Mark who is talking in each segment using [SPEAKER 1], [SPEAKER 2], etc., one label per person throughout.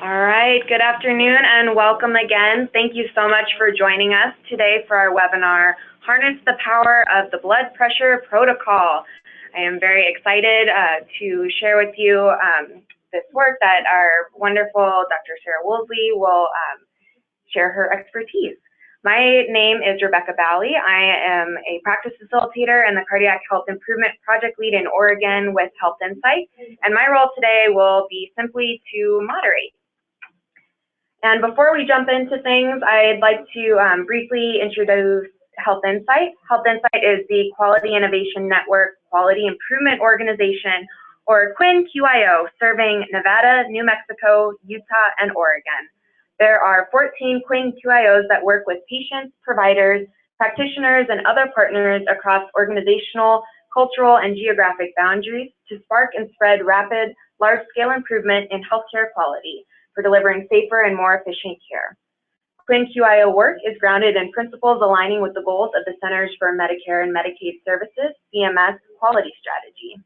[SPEAKER 1] All right, good afternoon and welcome again. Thank you so much for joining us today for our webinar, Harness the Power of the Blood Pressure Protocol. I am very excited to share with you this work that our wonderful Dr. Sarah Woolsey will share her expertise. My name is Rebecca Bally. I am a practice facilitator and the Cardiac Health Improvement Project Lead in Oregon with HealthInsight, and my role today will be simply to moderate. And before we jump into things, I'd like to briefly introduce HealthInsight. HealthInsight is the Quality Innovation Network Quality Improvement Organization, or QIN-QIO, serving Nevada, New Mexico, Utah, and Oregon. There are 14 QIN-QIOs that work with patients, providers, practitioners, and other partners across organizational, cultural, and geographic boundaries to spark and spread rapid, large-scale improvement in healthcare quality for delivering safer and more efficient care. QIN-QIO work is grounded in principles aligning with the goals of the Centers for Medicare and Medicaid Services, CMS, quality strategy.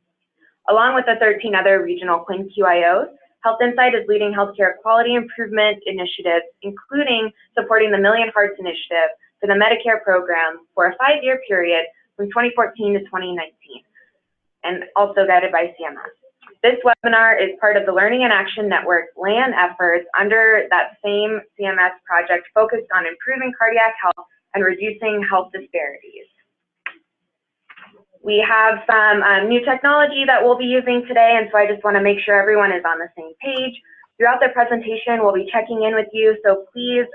[SPEAKER 1] Along with the 13 other regional QIN-QIOs, HealthInsight is leading healthcare quality improvement initiatives, including supporting the Million Hearts Initiative for the Medicare program for a 5-year period from 2014 to 2019, and also guided by CMS. This webinar is part of the Learning and Action Network LAN efforts under that same CMS project focused on improving cardiac health and reducing health disparities. We have some new technology that we'll be using today, and so I just want to make sure everyone is on the same page. Throughout the presentation, we'll be checking in with you, so please,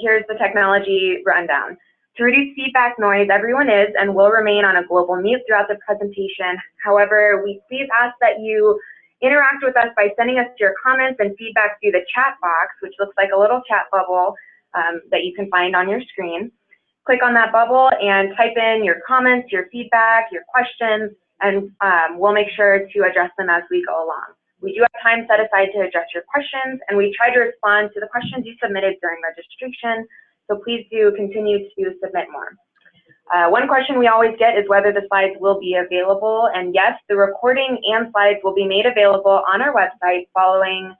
[SPEAKER 1] here's the technology rundown. To reduce feedback noise, everyone is and will remain on a global mute throughout the presentation. However, we please ask that you interact with us by sending us your comments and feedback through the chat box, which looks like a little chat bubble that you can find on your screen. Click on that bubble and type in your comments, your feedback, your questions, and we'll make sure to address them as we go along. We do have time set aside to address your questions, and we try to respond to the questions you submitted during registration, so please do continue to submit more. One question we always get is whether the slides will be available, and yes, the recording and slides will be made available on our website following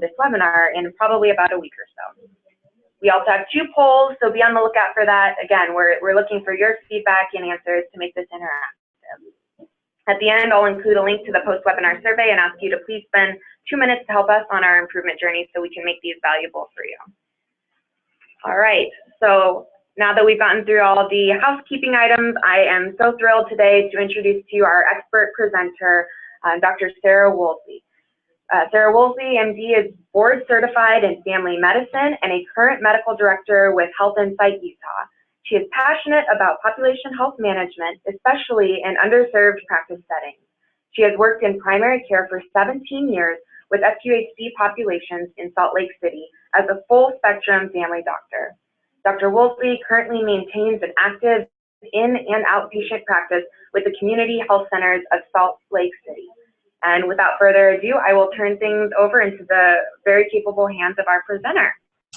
[SPEAKER 1] this webinar in probably about a week or so. We also have 2 polls, so be on the lookout for that. Again, we're looking for your feedback and answers to make this interactive. At the end, I'll include a link to the post-webinar survey and ask you to please spend 2 minutes to help us on our improvement journey so we can make these valuable for you. All right, so now that we've gotten through all the housekeeping items, I am so thrilled today to introduce to you our expert presenter, Dr. Sarah Woolsey. Sarah Woolsey, MD, is board certified in family medicine and a current medical director with HealthInsight Utah. She is passionate about population health management, especially in underserved practice settings. She has worked in primary care for 17 years with FQHC populations in Salt Lake City as a full-spectrum family doctor. Dr. Woolsey currently maintains an active in- and outpatient practice with the community health centers of Salt Lake City. And without further ado, I will turn things over into the very capable hands of our presenter.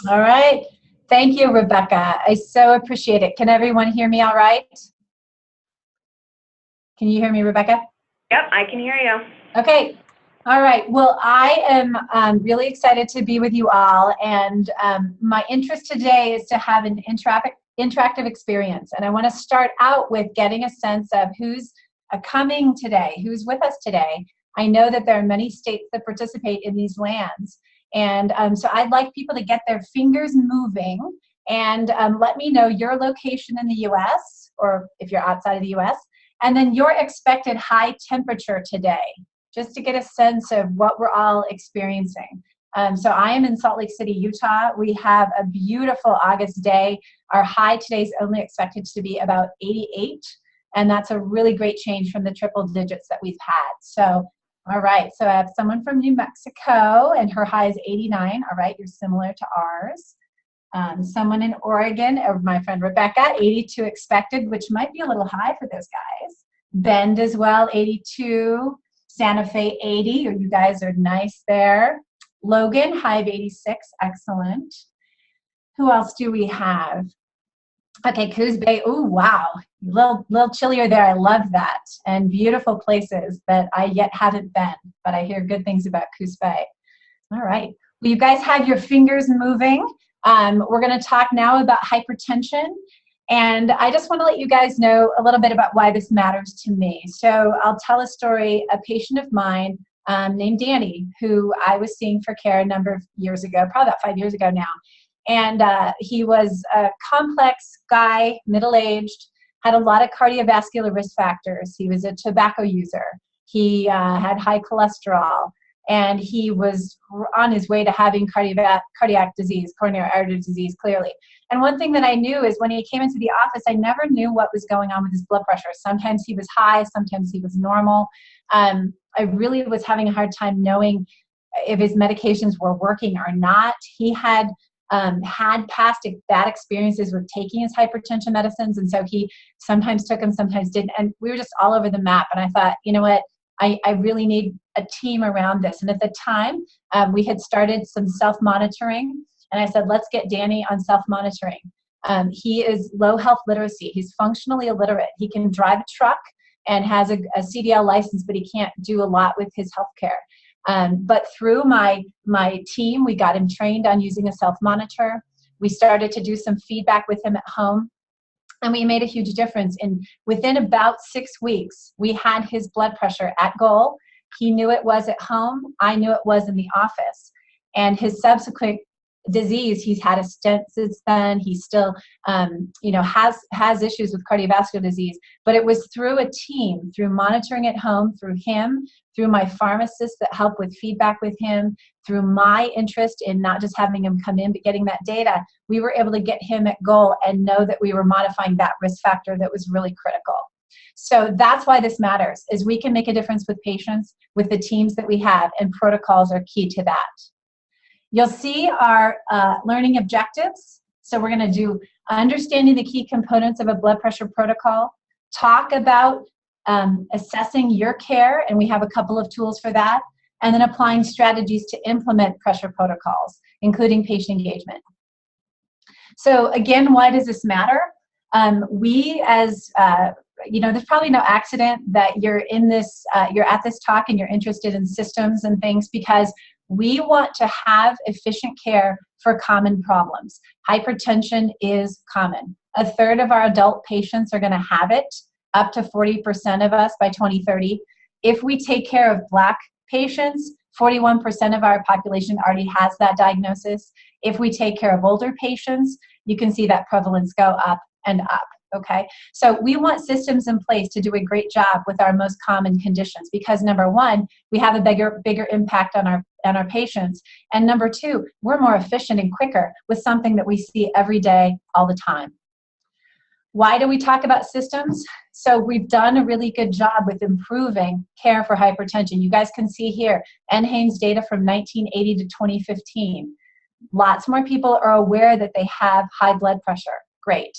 [SPEAKER 2] All right. Thank you, Rebecca. I so appreciate it. Can everyone hear me all right? Can you hear me, Rebecca?
[SPEAKER 1] Yep, I can hear you.
[SPEAKER 2] Okay. All right. Well, I am really excited to be with you all. And my interest today is to have an interactive experience. And I want to start out with getting a sense of who's coming today, who's with us today. I know that there are many states that participate in these LANs. And so I'd like people to get their fingers moving and let me know your location in the US, or if you're outside of the US, and then your expected high temperature today, just to get a sense of what we're all experiencing. So I am in Salt Lake City, Utah. We have a beautiful August day. Our high today is only expected to be about 88, and that's a really great change from the triple digits that we've had. So, all right, so I have someone from New Mexico, and her high is 89. All right, you're similar to ours. Someone in Oregon, or my friend Rebecca, 82 expected, which might be a little high for those guys. Bend as well, 82. Santa Fe, 80, or you guys are nice there. Logan, high of 86, excellent. Who else do we have? Okay, Coos Bay, oh wow, little chillier there, I love that. And beautiful places that I yet haven't been, but I hear good things about Coos Bay. All right. Well, you guys have your fingers moving. We're going to talk now about hypertension. And I just want to let you guys know a little bit about why this matters to me. So I'll tell a story. A patient of mine named Danny, who I was seeing for care a number of years ago, probably about 5 years ago now. And he was a complex guy, middle-aged, had a lot of cardiovascular risk factors. He was a tobacco user. He had high cholesterol. And he was on his way to having cardiac disease, coronary artery disease, clearly. And one thing that I knew is when he came into the office, I never knew what was going on with his blood pressure. Sometimes he was high, sometimes he was normal. I really was having a hard time knowing if his medications were working or not. He had had past bad experiences with taking his hypertension medicines, and so he sometimes took them, sometimes didn't. And we were just all over the map. And I thought, you know what? I really need a team around this. And at the time, we had started some self-monitoring. And I said, let's get Danny on self-monitoring. He is low health literacy. He's functionally illiterate. He can drive a truck and has a CDL license, but he can't do a lot with his healthcare. But through my team, we got him trained on using a self-monitor. We started to do some feedback with him at home. And we made a huge difference. And within about 6 weeks, we had his blood pressure at goal. He knew it was at home. I knew it was in the office. And his subsequent disease, he's had a stent since then. He still, has issues with cardiovascular disease. But it was through a team, through monitoring at home, through him, through my pharmacist that helped with feedback with him, through my interest in not just having him come in, but getting that data, we were able to get him at goal and know that we were modifying that risk factor that was really critical. So that's why this matters, is we can make a difference with patients, with the teams that we have, and protocols are key to that. You'll see our learning objectives. So we're going to do understanding the key components of a blood pressure protocol, talk about assessing your care, and we have a couple of tools for that, and then applying strategies to implement pressure protocols, including patient engagement. So again, why does this matter? There's probably no accident that you're in this, you're at this talk and you're interested in systems and things, because we want to have efficient care for common problems. Hypertension is common. 1/3 of our adult patients are going to have it, up to 40% of us by 2030. If we take care of Black patients, 41% of our population already has that diagnosis. If we take care of older patients, you can see that prevalence go up and up. Okay, so we want systems in place to do a great job with our most common conditions, because number one, we have a bigger impact on our patients, and number two, we're more efficient and quicker with something that we see every day, all the time. Why do we talk about systems? So we've done a really good job with improving care for hypertension. You guys can see here, NHANES data from 1980 to 2015. Lots more people are aware that they have high blood pressure. Great.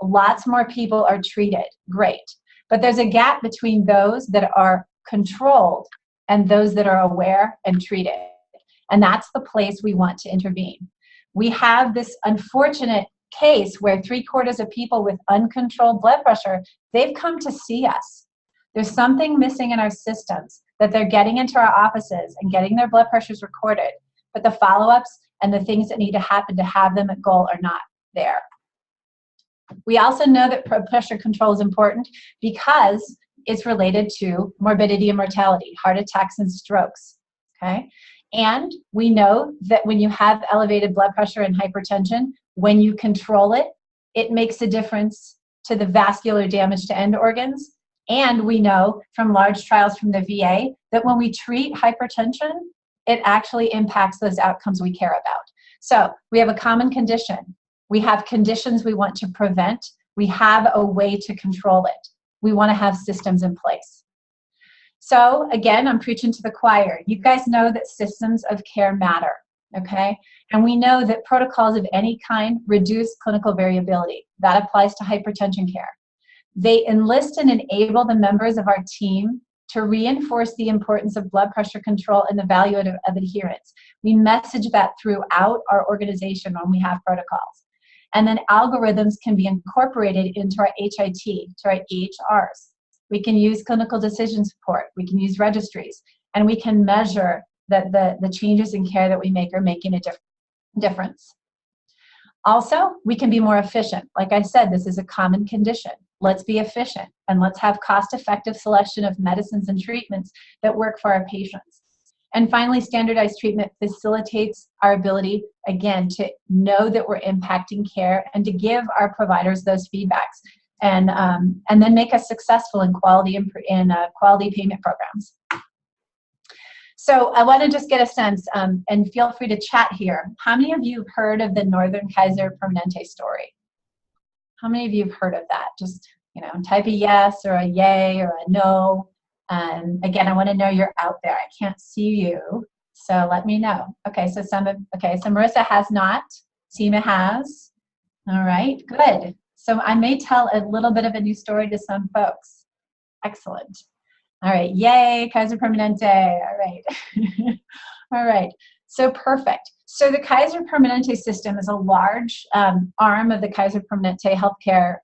[SPEAKER 2] Lots more people are treated. Great. But there's a gap between those that are controlled and those that are aware and treated. And that's the place we want to intervene. We have this unfortunate case where 3/4 of people with uncontrolled blood pressure, they've come to see us. There's something missing in our systems, that they're getting into our offices and getting their blood pressures recorded, but the follow-ups and the things that need to happen to have them at goal are not there. We also know that blood pressure control is important because it's related to morbidity and mortality, heart attacks and strokes, okay? And we know that when you have elevated blood pressure and hypertension, when you control it, it makes a difference to the vascular damage to end organs. And we know from large trials from the VA that when we treat hypertension, it actually impacts those outcomes we care about. So we have a common condition. We have conditions we want to prevent. We have a way to control it. We want to have systems in place. So again, I'm preaching to the choir. You guys know that systems of care matter, okay? And we know that protocols of any kind reduce clinical variability. That applies to hypertension care. They enlist and enable the members of our team to reinforce the importance of blood pressure control and the value of adherence. We message that throughout our organization when we have protocols. And then algorithms can be incorporated into our HIT, to our EHRs. We can use clinical decision support. We can use registries. And we can measure that the changes in care that we make are making a difference. Also, we can be more efficient. Like I said, this is a common condition. Let's be efficient, and let's have cost-effective selection of medicines and treatments that work for our patients. And finally, standardized treatment facilitates our ability, again, to know that we're impacting care and to give our providers those feedbacks, and then make us successful in quality payment programs. So I want to just get a sense, and feel free to chat here. How many of you have heard of the Northern Kaiser Permanente story? How many of you have heard of that? Just, you know, type a yes or a yay or a no. Again, I want to know you're out there. I can't see you, so let me know. Okay, so so Marissa has not. Seema has. All right, good. So I may tell a little bit of a new story to some folks. Excellent. All right, yay, Kaiser Permanente. All right. All right, so perfect. So the Kaiser Permanente system is a large arm of the Kaiser Permanente healthcare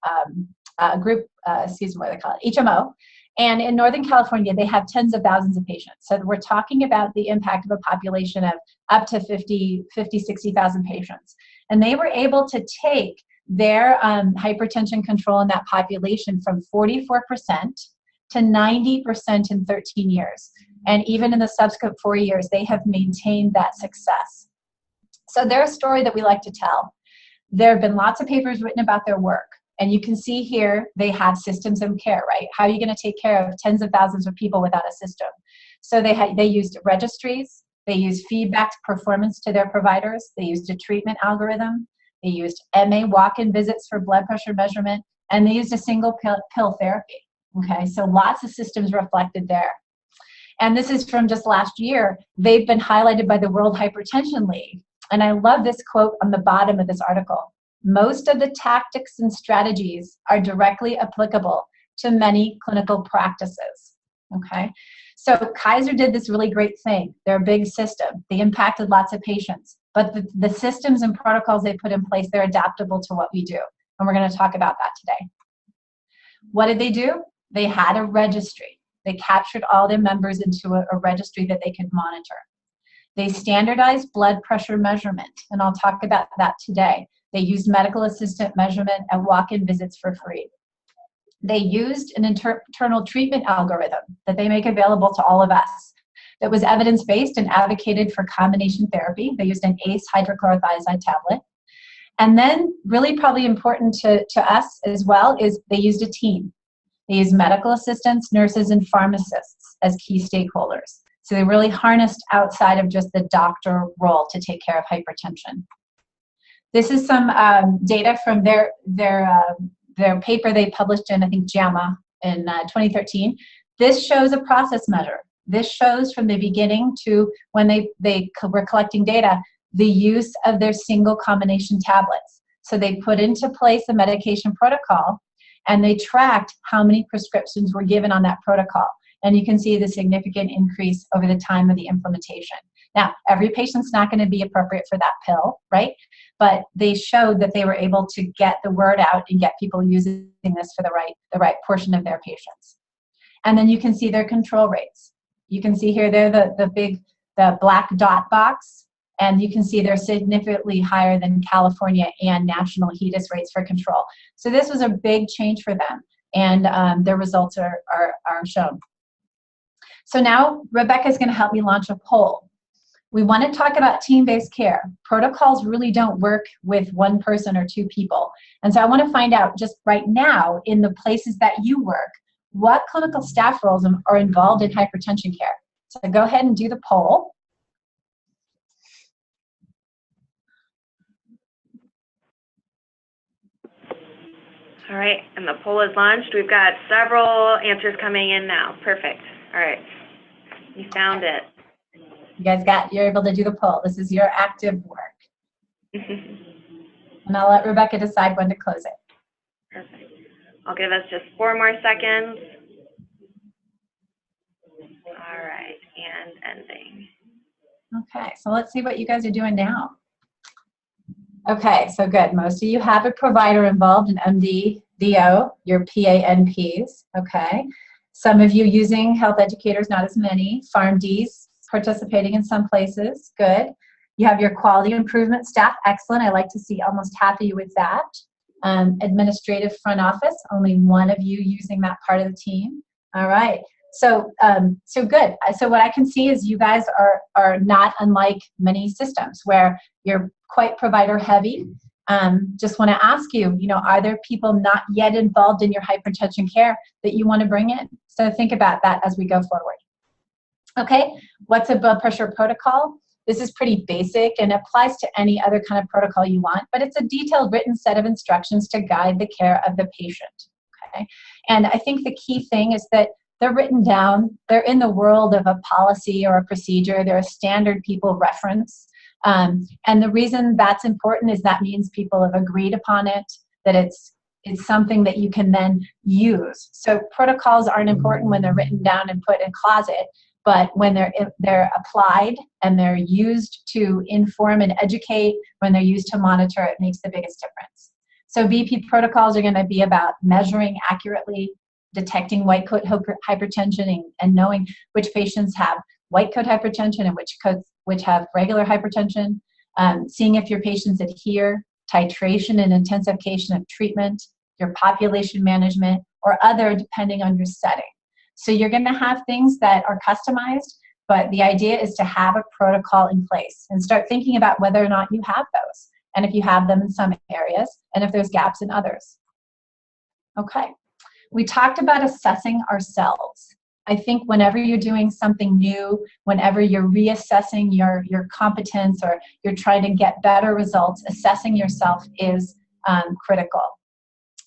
[SPEAKER 2] group, excuse me, what do they call it, HMO. And in Northern California, they have tens of thousands of patients. So we're talking about the impact of a population of up to 60,000 patients. And they were able to take their hypertension control in that population from 44% to 90% in 13 years. And even in the subsequent 4 years, they have maintained that success. So they're a story that we like to tell. There have been lots of papers written about their work. And you can see here, they have systems of care, right? How are you going to take care of tens of thousands of people without a system? So they used registries. They used feedback performance to their providers. They used a treatment algorithm. They used MA walk-in visits for blood pressure measurement. And they used a single pill therapy. Okay, so lots of systems reflected there. And this is from just last year. They've been highlighted by the World Hypertension League. And I love this quote on the bottom of this article. Most of the tactics and strategies are directly applicable to many clinical practices. Okay, so Kaiser did this really great thing. They're a big system. They impacted lots of patients. But the systems and protocols they put in place, they're adaptable to what we do. And we're going to talk about that today. What did they do? They had a registry. They captured all their members into a registry that they could monitor. They standardized blood pressure measurement, and I'll talk about that today. They used medical assistant measurement and walk-in visits for free. They used an internal treatment algorithm that they make available to all of us that was evidence-based and advocated for combination therapy. They used an ACE hydrochlorothiazide tablet. And then, really probably important to us as well, is they used a team. They used medical assistants, nurses, and pharmacists as key stakeholders. So they really harnessed outside of just the doctor role to take care of hypertension. This is some data from their paper they published in, I think, JAMA in 2013. This shows a process measure. This shows from the beginning to when they were collecting data, the use of their single combination tablets. So they put into place a medication protocol, and they tracked how many prescriptions were given on that protocol. And you can see the significant increase over the time of the implementation. Now, every patient's not going to be appropriate for that pill, right? But they showed that they were able to get the word out and get people using this for the right portion of their patients. And then you can see their control rates. You can see here they're the black dot box, and you can see they're significantly higher than California and national HEDIS rates for control. So this was a big change for them, and their results are shown. So now Rebecca's going to help me launch a poll. We want to talk about team-based care. Protocols really don't work with one person or two people. And so I want to find out just right now in the places that you work, what clinical staff roles are involved in hypertension care. So go ahead and do the poll.
[SPEAKER 1] All right, and the poll is launched. We've got several answers coming in now. Perfect. All right, you found it.
[SPEAKER 2] You're able to do the poll. This is your active work. And I'll let Rebecca decide when to close it.
[SPEAKER 1] Perfect. I'll give us just 4 more seconds. All right, and ending.
[SPEAKER 2] Okay, so let's see what you guys are doing now. Okay, so good. Most of you have a provider involved in MD-DO, your PANPs, okay. Some of you using health educators, not as many. PharmDs, participating in some places. Good. You have your quality improvement staff. Excellent. I like to see almost half of you with that. Administrative front office, only one of you using that part of the team. All right. So good. So what I can see is you guys are not unlike many systems where you're quite provider heavy. Just want to ask you, are there people not yet involved in your hypertension care that you want to bring in? So think about that as we go forward. Okay, what's a blood pressure protocol? This is pretty basic and applies to any other kind of protocol you want, but it's a detailed written set of instructions to guide the care of the patient. Okay, and I think the key thing is that they're written down, they're in the world of a policy or a procedure, they're a standard people reference. And the reason that's important is that means people have agreed upon it, that it's something that you can then use. So protocols aren't important when they're written down and put in a closet, but when they're applied and they're used to inform and educate, when they're used to monitor, it makes the biggest difference. So BP protocols are going to be about measuring accurately, detecting white coat hypertension and knowing which patients have white coat hypertension and which have regular hypertension, seeing if your patients adhere, titration and intensification of treatment, your population management, or other depending on your setting. So you're going to have things that are customized, but the idea is to have a protocol in place and start thinking about whether or not you have those, and if you have them in some areas, and if there's gaps in others. Okay, we talked about assessing ourselves. I think whenever you're doing something new, whenever you're reassessing your competence or you're trying to get better results, assessing yourself is critical.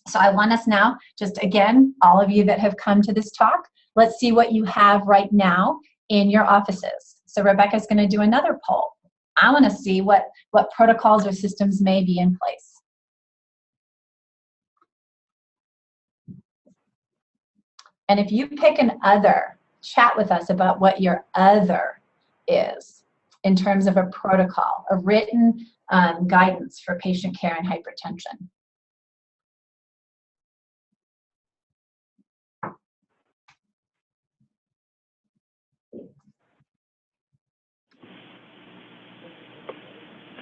[SPEAKER 2] So I want us now, just again, all of you that have come to this talk, let's see what you have right now in your offices. So Rebecca's going to do another poll. I want to see what protocols or systems may be in place. And if you pick an other, chat with us about what your other is in terms of a protocol, a written guidance for patient care and hypertension.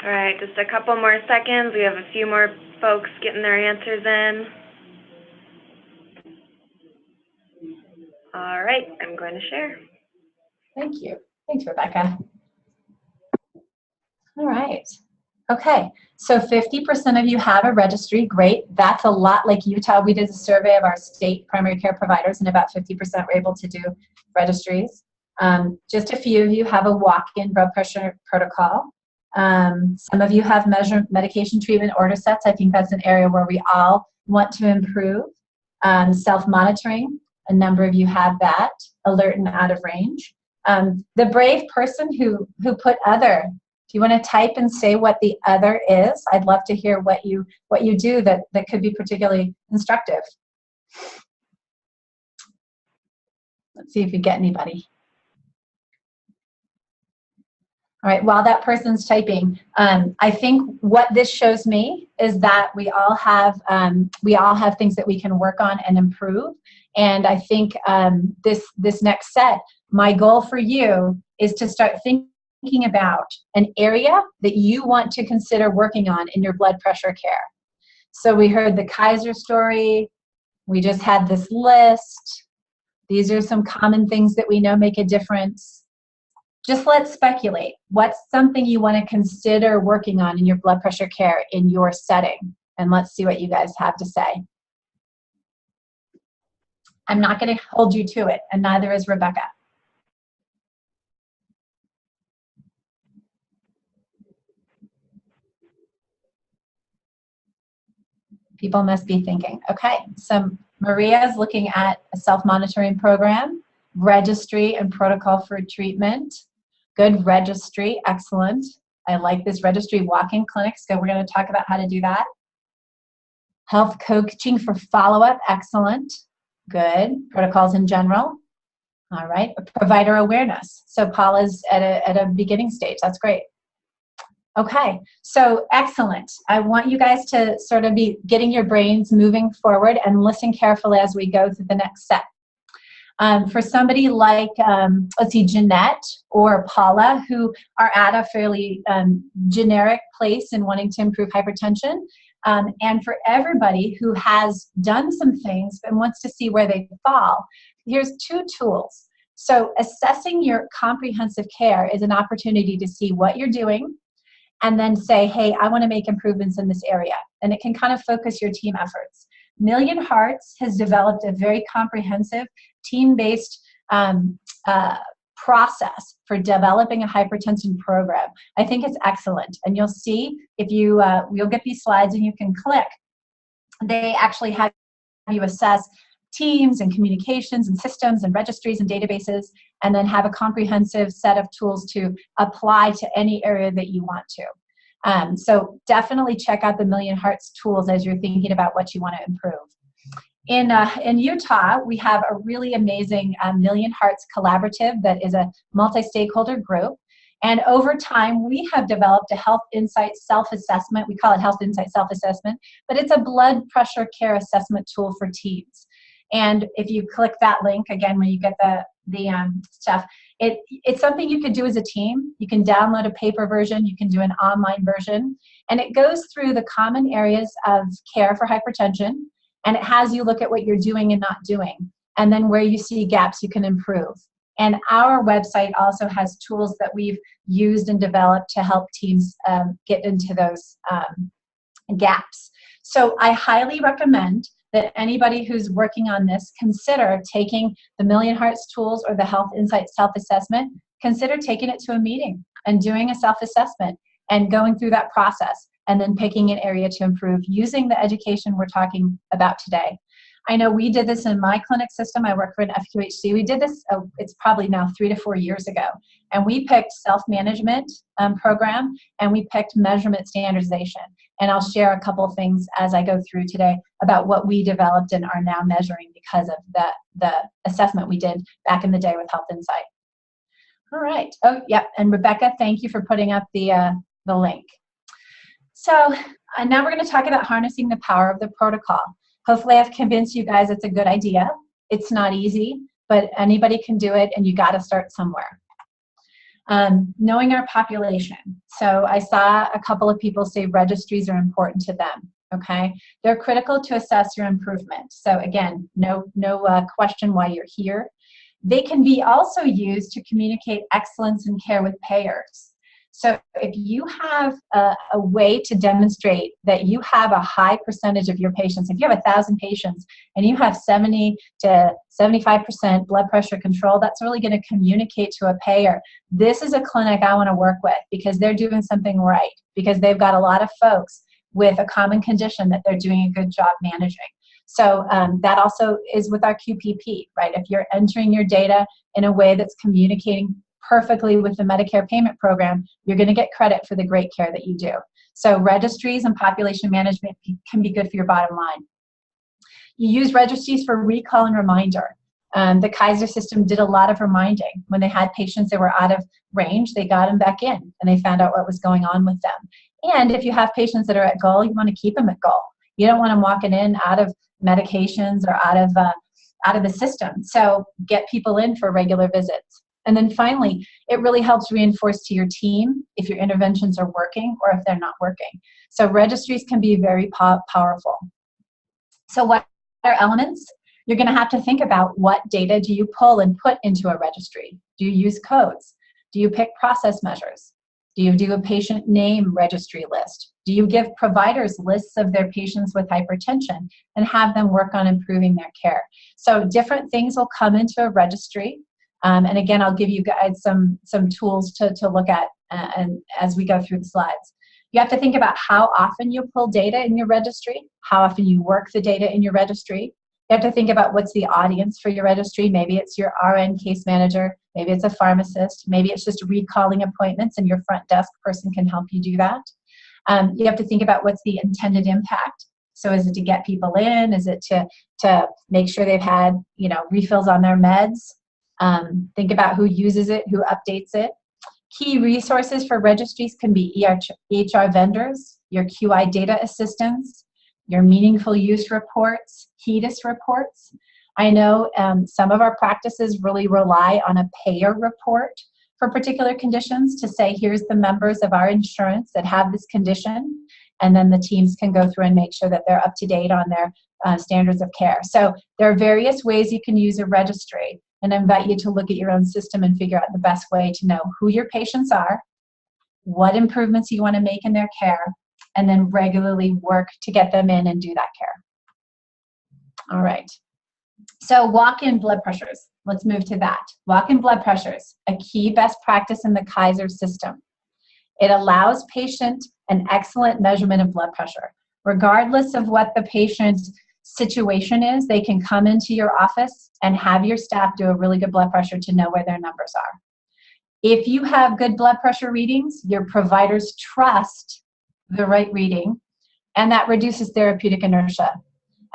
[SPEAKER 1] All right, just a couple more seconds. We have a few more folks getting their answers in. All right, I'm going to share.
[SPEAKER 2] Thank you. Thanks, Rebecca. All right. Okay, so 50% of you have a registry. Great. That's a lot like Utah. We did a survey of our state primary care providers, and about 50% were able to do registries. Just a few of you have a walk-in blood pressure protocol. Some of you have medication treatment order sets. I think that's an area where we all want to improve. Self-monitoring, a number of you have that. Alert and out of range. The brave person who put other, do you want to type and say what the other is? I'd love to hear what you do that could be particularly instructive. Let's see if you get anybody. All right, while that person's typing, I think what this shows me is that we all have things that we can work on and improve. And I think this next set, my goal for you is to start thinking about an area that you want to consider working on in your blood pressure care. So we heard the Kaiser story. We just had this list. These are some common things that we know make a difference. Just let's speculate. What's something you want to consider working on in your blood pressure care in your setting? And let's see what you guys have to say. I'm not going to hold you to it, and neither is Rebecca. People must be thinking. Okay, so Maria is looking at a self-monitoring program, registry and protocol for treatment. Good registry, excellent. I like this registry walk-in clinics, so we're going to talk about how to do that. Health coaching for follow-up, excellent. Good. Protocols in general. All right. Provider awareness. So Paula's at a beginning stage. That's great. Okay. So excellent. I want you guys to sort of be getting your brains moving forward and listen carefully as we go through the next set. For somebody like, let's see, Jeanette or Paula, who are at a fairly generic place in wanting to improve hypertension, and for everybody who has done some things and wants to see where they fall, here's 2 tools. So assessing your comprehensive care is an opportunity to see what you're doing and then say, hey, I want to make improvements in this area. And it can kind of focus your team efforts. Million Hearts has developed a very comprehensive team-based process for developing a hypertension program. I think it's excellent. And you'll see, if you'll get these slides and you can click, they actually have you assess teams and communications and systems and registries and databases, and then have a comprehensive set of tools to apply to any area that you want to. So definitely check out the Million Hearts tools as you're thinking about what you want to improve. In Utah, we have a really amazing Million Hearts collaborative that is a multi-stakeholder group. And over time, we have developed a HealthInsight self-assessment. We call it HealthInsight self-assessment, but it's a blood pressure care assessment tool for teams. And if you click that link, again, when you get the stuff, it's something you could do as a team. You can download a paper version. You can do an online version. And it goes through the common areas of care for hypertension. And it has you look at what you're doing and not doing. And then where you see gaps, you can improve. And our website also has tools that we've used and developed to help teams get into those gaps. So I highly recommend that anybody who's working on this consider taking the Million Hearts tools or the HealthInsight self-assessment, consider taking it to a meeting and doing a self-assessment and going through that process and then picking an area to improve using the education we're talking about today. I know we did this in my clinic system. I work for an FQHC. We did this, it's probably now 3 to 4 years ago. And we picked self-management program, and we picked measurement standardization. And I'll share a couple of things as I go through today about what we developed and are now measuring because of the assessment we did back in the day with HealthInsight. All right. Oh, yep. And Rebecca, thank you for putting up the link. So now we're going to talk about harnessing the power of the protocol. Hopefully I've convinced you guys it's a good idea. It's not easy, but anybody can do it, and you got to start somewhere. Knowing our population. So I saw a couple of people say registries are important to them, okay? They're critical to assess your improvement. So again, no question why you're here. They can be also used to communicate excellence in care with payers. So if you have a way to demonstrate that you have a high percentage of your patients, if you have 1,000 patients and you have 70 to 75% blood pressure control, that's really going to communicate to a payer, this is a clinic I want to work with because they're doing something right, because they've got a lot of folks with a common condition that they're doing a good job managing. So that also is with our QPP, right? If you're entering your data in a way that's communicating perfectly with the Medicare payment program, you're going to get credit for the great care that you do. So registries and population management can be good for your bottom line. You use registries for recall and reminder. The Kaiser system did a lot of reminding. When they had patients that were out of range, they got them back in and they found out what was going on with them. And if you have patients that are at goal, you want to keep them at goal. You don't want them walking in out of medications or out of the system. So get people in for regular visits. And then finally, it really helps reinforce to your team if your interventions are working or if they're not working. So registries can be very powerful. So what are elements? You're going to have to think about what data do you pull and put into a registry. Do you use codes? Do you pick process measures? Do you do a patient name registry list? Do you give providers lists of their patients with hypertension and have them work on improving their care? So different things will come into a registry. And again, I'll give you guys some tools to look at and as we go through the slides. You have to think about how often you pull data in your registry, how often you work the data in your registry. You have to think about what's the audience for your registry. Maybe it's your RN case manager. Maybe it's a pharmacist. Maybe it's just recalling appointments and your front desk person can help you do that. You have to think about what's the intended impact. So is it to get people in? Is it to make sure they've had refills on their meds? Think about who uses it, who updates it. Key resources for registries can be EHR vendors, your QI data assistants, your meaningful use reports, HEDIS reports. I know some of our practices really rely on a payer report for particular conditions to say, here's the members of our insurance that have this condition, and then the teams can go through and make sure that they're up to date on their standards of care. So there are various ways you can use a registry, and I invite you to look at your own system and figure out the best way to know who your patients are, what improvements you want to make in their care, and then regularly work to get them in and do that care. All right. So walk-in blood pressures. Let's move to that. Walk-in blood pressures, a key best practice in the Kaiser system. It allows patient an excellent measurement of blood pressure. Regardless of what the patient's situation is, they can come into your office and have your staff do a really good blood pressure to know where their numbers are. If you have good blood pressure readings, your providers trust the right reading, and that reduces therapeutic inertia.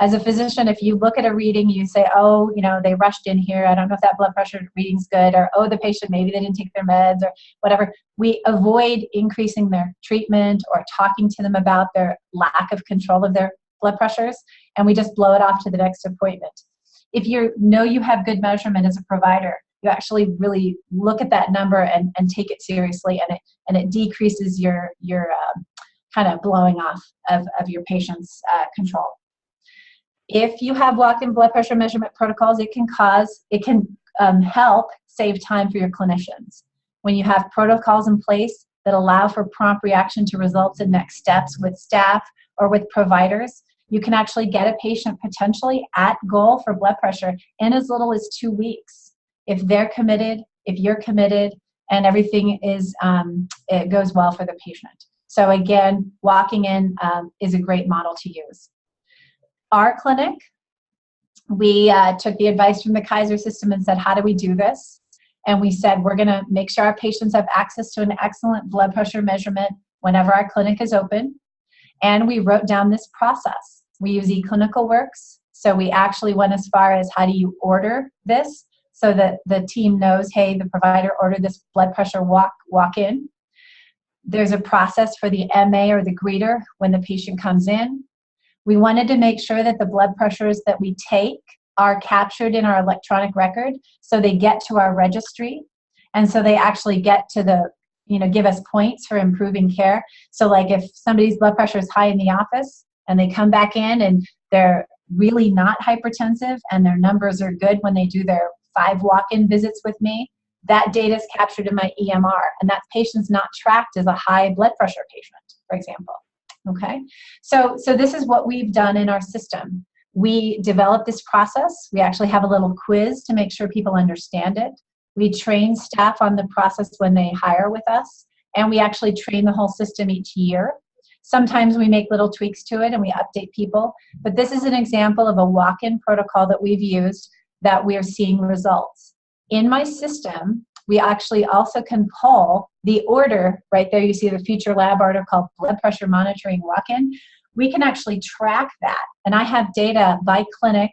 [SPEAKER 2] As a physician, if you look at a reading, you say, oh, you know, they rushed in here, I don't know if that blood pressure reading's good, or oh, the patient, maybe they didn't take their meds, or whatever. We avoid increasing their treatment or talking to them about their lack of control of their blood pressures, and we just blow it off to the next appointment. If you know you have good measurement as a provider, you actually really look at that number and take it seriously, and it decreases your kind of blowing off of your patient's control. If you have walk-in blood pressure measurement protocols, it can help save time for your clinicians. When you have protocols in place that allow for prompt reaction to results and next steps with staff or with providers, you can actually get a patient potentially at goal for blood pressure in as little as 2 weeks. If they're committed, if you're committed, and everything is, it goes well for the patient. So again, walking in is a great model to use. Our clinic, we took the advice from the Kaiser system and said, how do we do this? And we said, we're going to make sure our patients have access to an excellent blood pressure measurement whenever our clinic is open. And we wrote down this process. We use eClinicalWorks. So we actually went as far as how do you order this so that the team knows, hey, the provider ordered this blood pressure walk-in. There's a process for the MA or the greeter when the patient comes in. We wanted to make sure that the blood pressures that we take are captured in our electronic record so they get to our registry, and so they actually get to the, give us points for improving care. So like if somebody's blood pressure is high in the office and they come back in and they're really not hypertensive and their numbers are good when they do their 5 walk-in visits with me, that data is captured in my EMR, and that patient's not tracked as a high blood pressure patient, for example. Okay, so this is what we've done in our system. We developed this process. We actually have a little quiz to make sure people understand it. We train staff on the process when they hire with us, and we actually train the whole system each year. Sometimes we make little tweaks to it and we update people, but this is an example of a walk-in protocol that we've used that we are seeing results. In my system, we actually also can pull the order, right there you see the feature lab order called blood pressure monitoring walk-in. We can actually track that, and I have data by clinic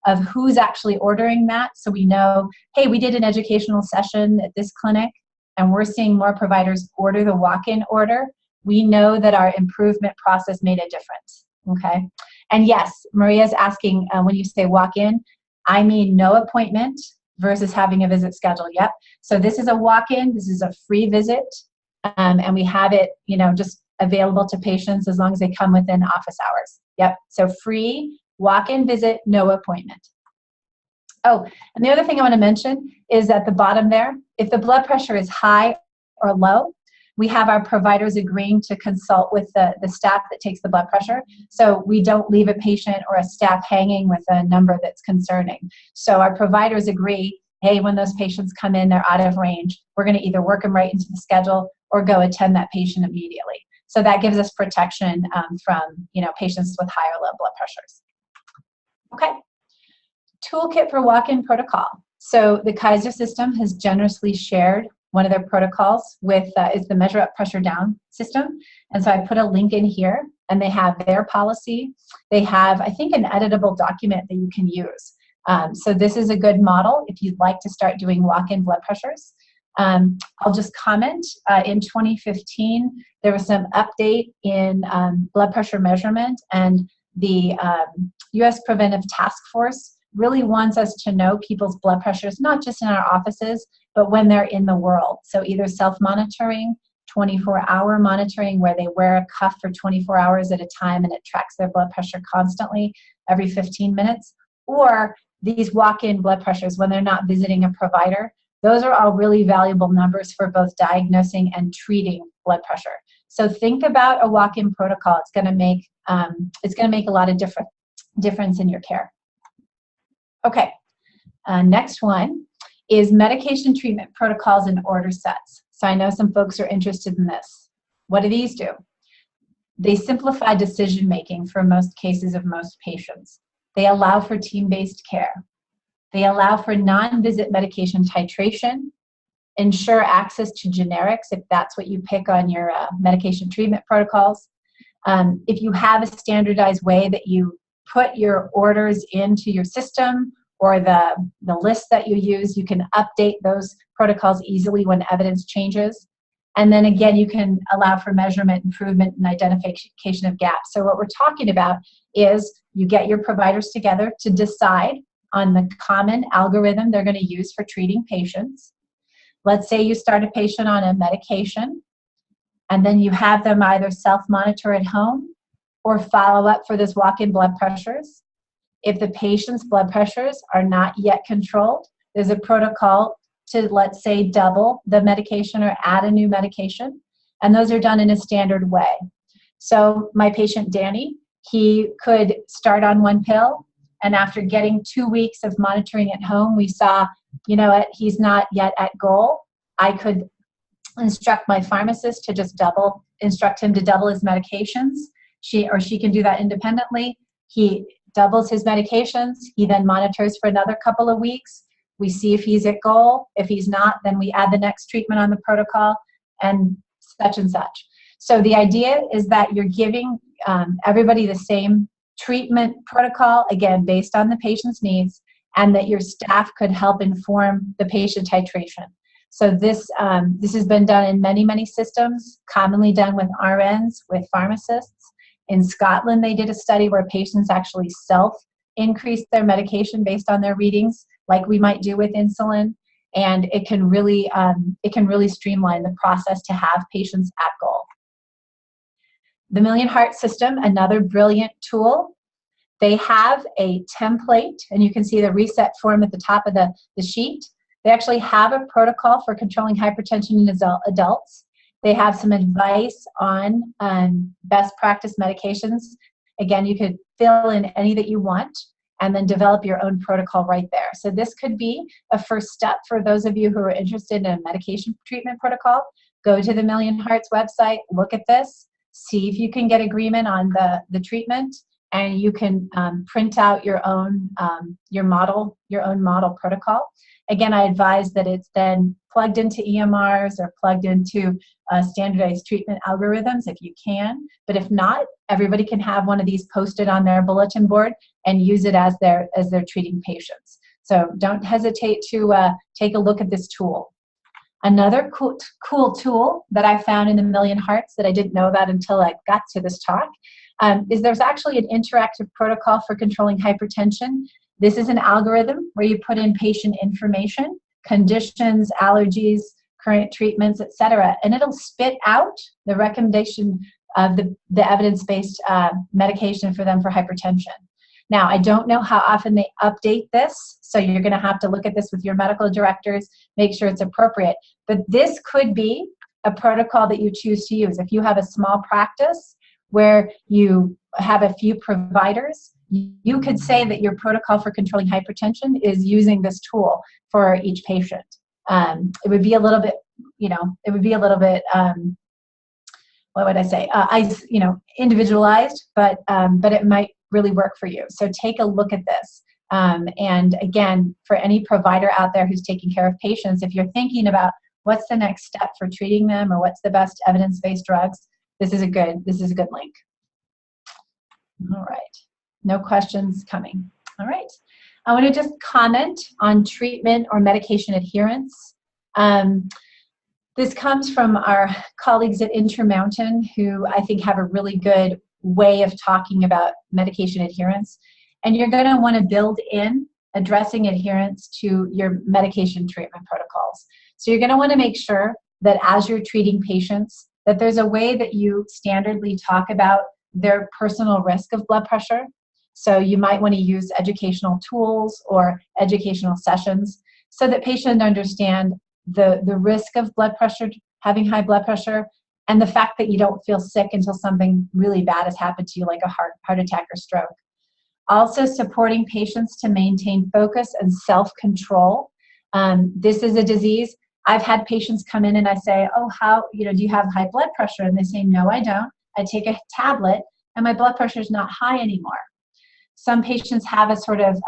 [SPEAKER 2] of who's actually ordering that, so we know, hey, we did an educational session at this clinic and we're seeing more providers order the walk-in order. We know that our improvement process made a difference, okay? And yes, Maria's asking, when you say walk-in, I mean no appointment versus having a visit scheduled. Yep. So this is a walk-in. This is a free visit, and we have it, just available to patients as long as they come within office hours. Yep. So free walk-in visit, no appointment. Oh, and the other thing I want to mention is at the bottom there, if the blood pressure is high or low, we have our providers agreeing to consult with the staff that takes the blood pressure. So we don't leave a patient or a staff hanging with a number that's concerning. So our providers agree, hey, when those patients come in, they're out of range. We're going to either work them right into the schedule or go attend that patient immediately. So that gives us protection from patients with high or low blood pressures. Okay. Toolkit for walk-in protocol. So the Kaiser system has generously shared one of their protocols with is the Measure Up, Pressure Down system. And so I put a link in here, and they have their policy. They have, I think, an editable document that you can use. So this is a good model if you'd like to start doing walk-in blood pressures. I'll just comment, in 2015, there was some update in blood pressure measurement, and the U.S. Preventive Task Force really wants us to know people's blood pressures, not just in our offices, but when they're in the world. So either self-monitoring, 24-hour monitoring, where they wear a cuff for 24 hours at a time and it tracks their blood pressure constantly every 15 minutes, or these walk-in blood pressures when they're not visiting a provider. Those are all really valuable numbers for both diagnosing and treating blood pressure. So think about a walk-in protocol. It's going to make a lot of difference in your care. Okay, next one is medication treatment protocols and order sets. So I know some folks are interested in this. What do these do? They simplify decision-making for most cases of most patients. They allow for team-based care. They allow for non-visit medication titration, ensure access to generics if that's what you pick on your medication treatment protocols. If you have a standardized way that you put your orders into your system or the list that you use, you can update those protocols easily when evidence changes. And then again, you can allow for measurement, improvement, and identification of gaps. So what we're talking about is you get your providers together to decide on the common algorithm they're going to use for treating patients. Let's say you start a patient on a medication, and then you have them either self-monitor at home or follow up for this walk-in blood pressures. If the patient's blood pressures are not yet controlled, there's a protocol to, let's say, double the medication or add a new medication, and those are done in a standard way. So my patient Danny, he could start on one pill, and after getting 2 weeks of monitoring at home, we saw, you know what, he's not yet at goal. I could instruct my pharmacist to just instruct him to double his medications. She can do that independently. He doubles his medications. He then monitors for another couple of weeks. We see if he's at goal. If he's not, then we add the next treatment on the protocol and such and such. So the idea is that you're giving everybody the same treatment protocol, again, based on the patient's needs, and that your staff could help inform the patient titration. So this has been done in many, many systems, commonly done with RNs, with pharmacists. In Scotland, they did a study where patients actually self-increased their medication based on their readings, like we might do with insulin, and it can really streamline the process to have patients at goal. The Million Heart System, another brilliant tool. They have a template, and you can see the reset form at the top of the sheet. They actually have a protocol for controlling hypertension in adults. They have some advice on best practice medications. Again, you could fill in any that you want and then develop your own protocol right there. So this could be a first step for those of you who are interested in a medication treatment protocol. Go to the Million Hearts website, look at this, see if you can get agreement on the treatment, and you can print out your own model protocol. Again, I advise that it's then plugged into EMRs or plugged into standardized treatment algorithms if you can. But if not, everybody can have one of these posted on their bulletin board and use it as they're treating patients. So don't hesitate to take a look at this tool. Another cool tool that I found in the Million Hearts that I didn't know about until I got to this talk is there's actually an interactive protocol for controlling hypertension. This is an algorithm where you put in patient information, conditions, allergies, current treatments, etc., and it'll spit out the recommendation of the evidence-based medication for them for hypertension. Now, I don't know how often they update this, so you're going to have to look at this with your medical directors, make sure it's appropriate. But this could be a protocol that you choose to use. If you have a small practice where you have a few providers, you could say that your protocol for controlling hypertension is using this tool for each patient. It would be a little bit, what would I say? Individualized, but it might really work for you. So take a look at this. And again, for any provider out there who's taking care of patients, if you're thinking about what's the next step for treating them or what's the best evidence-based drugs, this is a good link. All right. No questions coming. All right. I want to just comment on treatment or medication adherence. This comes from our colleagues at Intermountain, who I think have a really good way of talking about medication adherence. And you're going to want to build in addressing adherence to your medication treatment protocols. So you're going to want to make sure that as you're treating patients, that there's a way that you standardly talk about their personal risk of blood pressure. So you might want to use educational tools or educational sessions so that patients understand the risk of blood pressure, having high blood pressure, and the fact that you don't feel sick until something really bad has happened to you, like a heart attack or stroke. Also supporting patients to maintain focus and self-control. This is a disease. I've had patients come in and I say, oh, do you have high blood pressure? And they say, no, I don't. I take a tablet and my blood pressure is not high anymore. Some patients have a sort of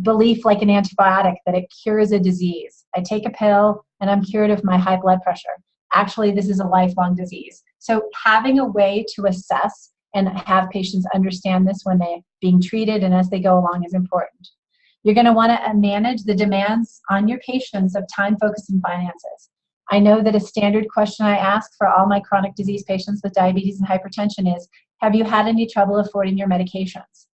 [SPEAKER 2] belief like an antibiotic that it cures a disease. I take a pill and I'm cured of my high blood pressure. Actually, this is a lifelong disease. So having a way to assess and have patients understand this when they're being treated and as they go along is important. You're going to want to manage the demands on your patients of time, focus, and finances. I know that a standard question I ask for all my chronic disease patients with diabetes and hypertension is, have you had any trouble affording your medications?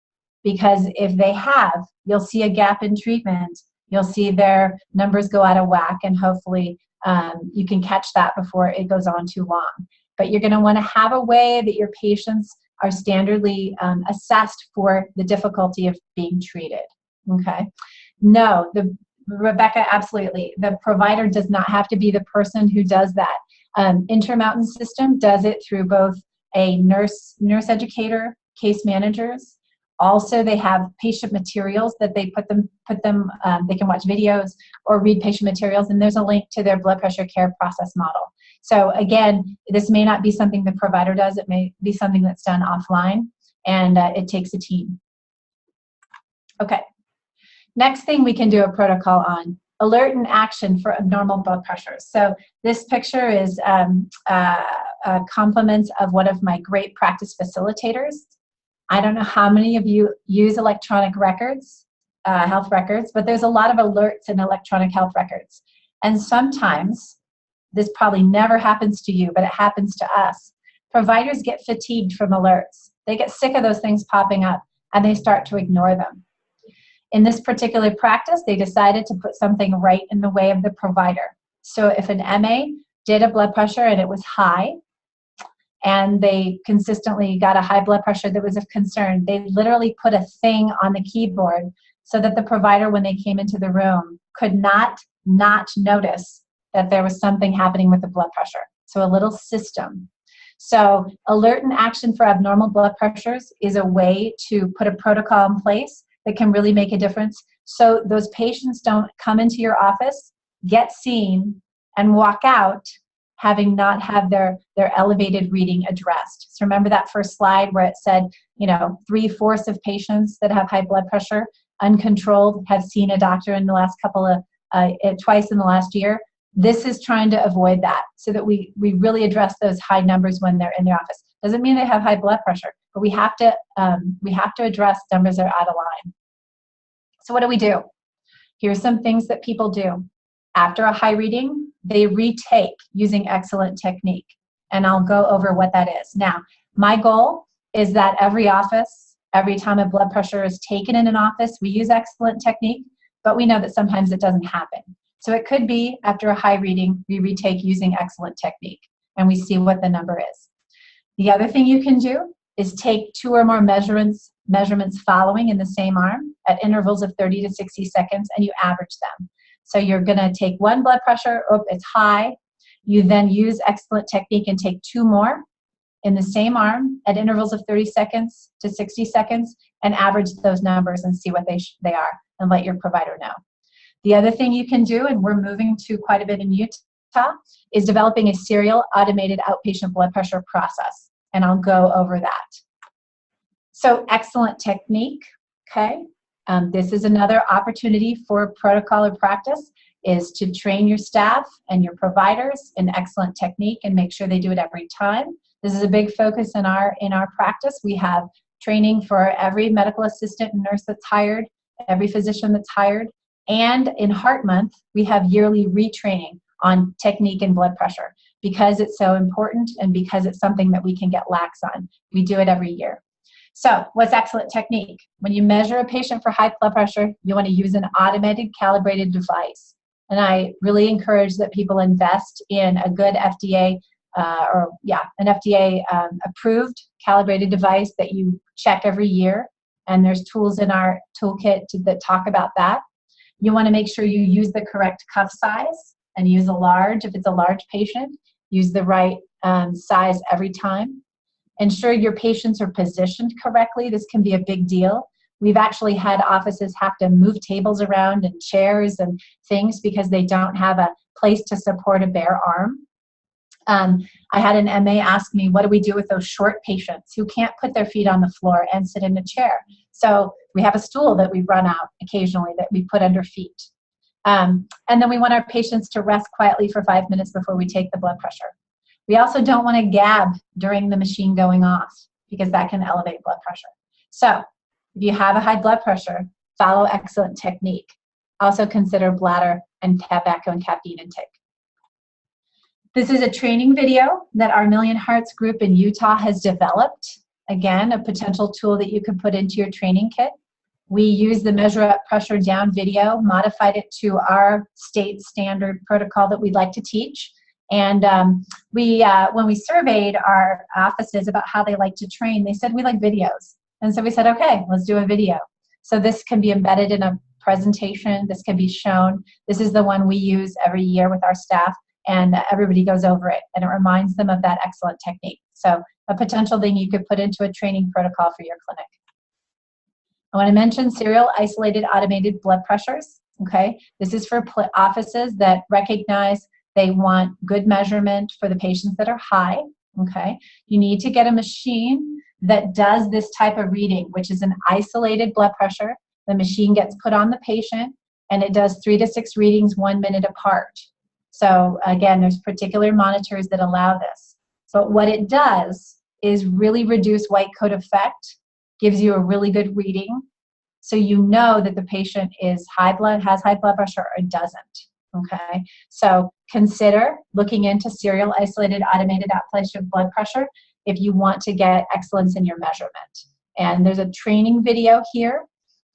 [SPEAKER 2] Because if they have, you'll see a gap in treatment, you'll see their numbers go out of whack, and hopefully you can catch that before it goes on too long. But you're going to want to have a way that your patients are standardly assessed for the difficulty of being treated. Okay. No, Rebecca, absolutely. The provider does not have to be the person who does that. Intermountain System does it through both a nurse educator, case managers. Also, they have patient materials that they put them. They can watch videos or read patient materials, and there's a link to their blood pressure care process model. So again, this may not be something the provider does. It may be something that's done offline, and it takes a team. Okay. Next thing we can do a protocol on, alert and action for abnormal blood pressure. So this picture is a complement of one of my great practice facilitators. I don't know how many of you use electronic records, health records, but there's a lot of alerts in electronic health records. And sometimes, this probably never happens to you, but it happens to us. Providers get fatigued from alerts. They get sick of those things popping up and they start to ignore them. In this particular practice, they decided to put something right in the way of the provider. So if an MA did a blood pressure and it was high, and they consistently got a high blood pressure that was of concern, they literally put a thing on the keyboard so that the provider, when they came into the room, could not notice that there was something happening with the blood pressure. So a little system. So alert and action for abnormal blood pressures is a way to put a protocol in place that can really make a difference. So those patients don't come into your office, get seen, and walk out having not had their elevated reading addressed. So remember that first slide where it said, 3/4 of patients that have high blood pressure, uncontrolled, have seen a doctor in the last twice in the last year. This is trying to avoid that so that we really address those high numbers when they're in the office. Doesn't mean they have high blood pressure, but we have to address numbers that are out of line. So what do? Here's some things that people do. After a high reading, they retake using excellent technique. And I'll go over what that is. Now, my goal is that every office, every time a blood pressure is taken in an office, we use excellent technique, but we know that sometimes it doesn't happen. So it could be after a high reading, we retake using excellent technique, and we see what the number is. The other thing you can do is take 2 or more measurements following in the same arm at intervals of 30 to 60 seconds, and you average them. So you're going to take one blood pressure, it's high. You then use excellent technique and take 2 more in the same arm at intervals of 30 seconds to 60 seconds and average those numbers and see what they are and let your provider know. The other thing you can do, and we're moving to quite a bit in Utah, is developing a serial automated outpatient blood pressure process. And I'll go over that. So excellent technique, okay? This is another opportunity for protocol or practice, is to train your staff and your providers in excellent technique and make sure they do it every time. This is a big focus in our practice. We have training for every medical assistant and nurse that's hired, every physician that's hired, and in Heart Month, we have yearly retraining on technique and blood pressure because it's so important and because it's something that we can get lax on. We do it every year. So what's excellent technique? When you measure a patient for high blood pressure, you want to use an automated calibrated device. And I really encourage that people invest in a good FDA an FDA approved calibrated device that you check every year. And there's tools in our toolkit that talk about that. You want to make sure you use the correct cuff size and use a large. If it's a large patient, use the right size every time. Ensure your patients are positioned correctly. This can be a big deal. We've actually had offices have to move tables around and chairs and things because they don't have a place to support a bare arm. I had an MA ask me, what do we do with those short patients who can't put their feet on the floor and sit in a chair? So we have a stool that we run out occasionally that we put under feet. And then we want our patients to rest quietly for 5 minutes before we take the blood pressure. We also don't want to gab during the machine going off because that can elevate blood pressure. So if you have a high blood pressure, follow excellent technique. Also consider bladder and tobacco and caffeine intake. This is a training video that our Million Hearts group in Utah has developed. Again, a potential tool that you can put into your training kit. We use the measure up, pressure down video, modified it to our state standard protocol that we'd like to teach. And when we surveyed our offices about how they like to train, they said we like videos. And so we said, okay, let's do a video. So this can be embedded in a presentation. This can be shown. This is the one we use every year with our staff, and everybody goes over it, and it reminds them of that excellent technique. So a potential thing you could put into a training protocol for your clinic. I want to mention serial isolated automated blood pressures. Okay, this is for offices that recognize they want good measurement for the patients that are high. Okay, you need to get a machine that does this type of reading, which is an isolated blood pressure. The machine gets put on the patient, and it does 3 to 6 readings 1 minute apart. So again, there's particular monitors that allow this. But what it does is really reduce white coat effect, gives you a really good reading, so you know that the patient has high blood pressure or doesn't. Okay, so consider looking into serial isolated automated outpatient blood pressure if you want to get excellence in your measurement. And there's a training video here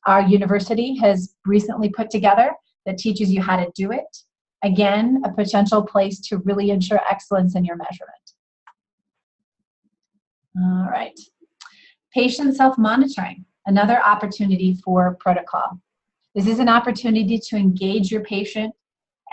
[SPEAKER 2] our university has recently put together that teaches you how to do it. Again, a potential place to really ensure excellence in your measurement. All right. Patient self-monitoring, another opportunity for protocol. This is an opportunity to engage your patient,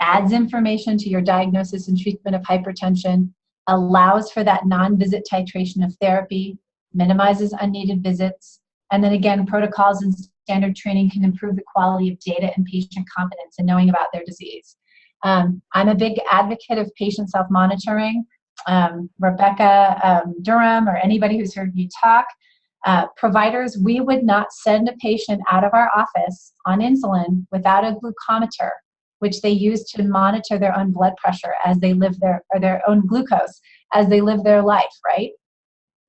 [SPEAKER 2] adds information to your diagnosis and treatment of hypertension, allows for that non-visit titration of therapy, minimizes unneeded visits, and then again, protocols and standard training can improve the quality of data and patient confidence in knowing about their disease. I'm a big advocate of patient self-monitoring. Rebecca Durham or anybody who's heard me talk, providers, we would not send a patient out of our office on insulin without a glucometer, which they use to monitor their own blood pressure as they live their own glucose as they live their life, right?